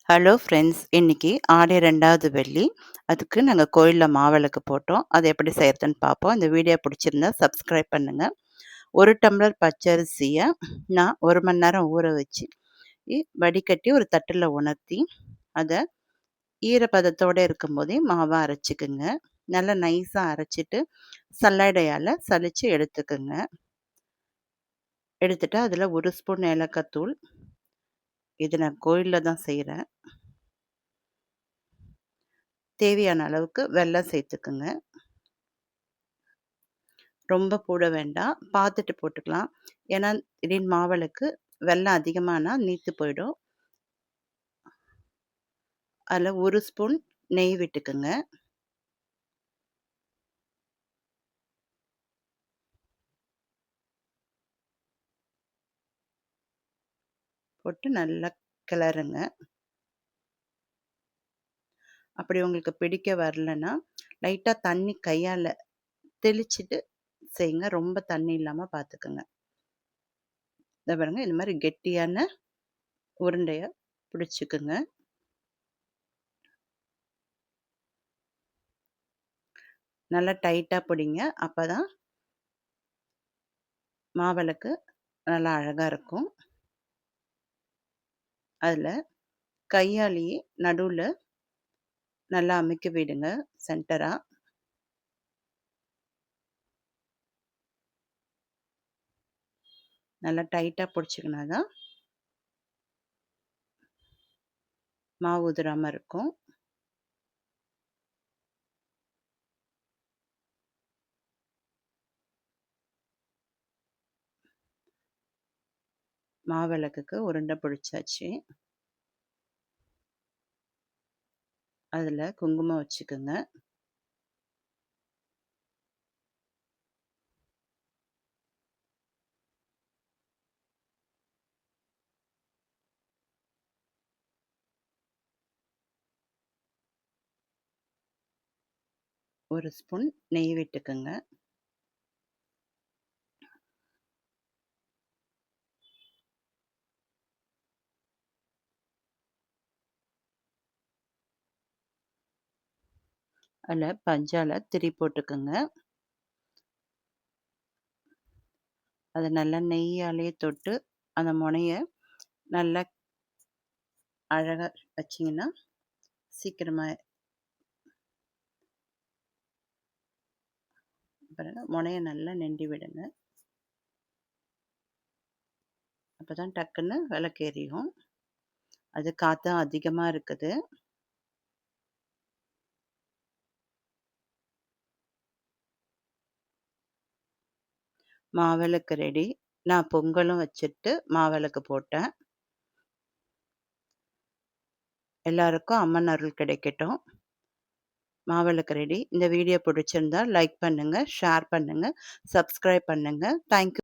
Hello friends. இன்னைக்கு ஆடி 2வது வெள்ளி. அதுக்கு நாங்க கோயில்ல மாவிளக்கு போட்டோம். அது எப்படி செய்றதுன்னு பார்ப்போம். இந்த வீடியோ பிடிச்சிருந்தா சப்ஸ்கிரைப் பண்ணுங்க. 1 டம்ளர் பச்சரிசிய நான் 1 மணி நேரம் ஊற வச்சு, வடிகட்டி ஒரு தட்டுல உணர்த்தி, அத ஈரப்பதத்தோட இருக்கும்போதே மாவா அரைச்சுக்குங்க. நல்லா நைஸா அரைச்சிட்டு, சல்லடையால சலிச்சு எடுத்துக்குங்க. எடுத்துட்டு அதில 1 ஸ்பூன் ஏலக்காய் தூள். இது நான் கோயில்ல தான் செய்றேன். தேவையான அளவுக்கு வெல்லம் சேர்த்துக்குங்க. ரொம்ப போட வேண்டாம். பார்த்துட்டு போட்டுக்கலாம். ஏன்னா, திடீர்னு மாவிளக்கு வெல்லம் அதிகமானா நீத்து போயிடும். அதில 1 ஸ்பூன் நெய் விட்டுக்குங்க. போட்டு நல்லா கிளறுங்க. அப்படி உங்களுக்கு பிடிக்க வரலன்னா, லைட்டா தண்ணி கையால தெளிச்சுட்டு செய்யுங்க. ரொம்ப தண்ணி இல்லாம பார்த்துக்கங்க. இத பாருங்க, இந்த மாரி கெட்டியான உருண்டைய பிடிச்சுக்குங்க. நல்லா டைட்டா பிடிங்க. அப்பதான் மாவிளக்கு நல்லா அழகா இருக்கும். அதில கையாலேயே நடுவுல நல்லா அமுக்கி விடுங்க சென்டரா. நல்லா டைட்டா பிடிச்சிக்கினா தான் மாவு உதிராம இருக்கும். மாவிளக்குக்கு உருண்டை பிடிச்சாச்சு. அதில குங்குமம் வச்சுக்கோங்க. ஒரு ஸ்பூன் நெய் விட்டுக்கோங்க. அதில் பஞ்சால திரி போட்டுக்கோங்க. அதை நல்லா நெய்யாலே தொட்டு அந்த முனைய நல்லா அழகாக வச்சிங்கன்னா சீக்கிரமாக பாருங்க, முனைய நல்லா நெண்டி விடுங்க. அப்போ தான் டக்குன்னு விளக்கு எரியும். அது காற்று அதிகமாக இருக்குது. மாவிளக்கு ரெடி. நான் பொங்கலும் வச்சுட்டு மாவிளக்கு போட்டேன். எல்லாருக்கும் அம்மன் அருள் கிடைக்கட்டும். மாவிளக்கு ரெடி. இந்த வீடியோ பிடிச்சிருந்தா லைக் பண்ணுங்க, ஷேர் பண்ணுங்க, சப்ஸ்கிரைப் பண்ணுங்க. தேங்க்யூ.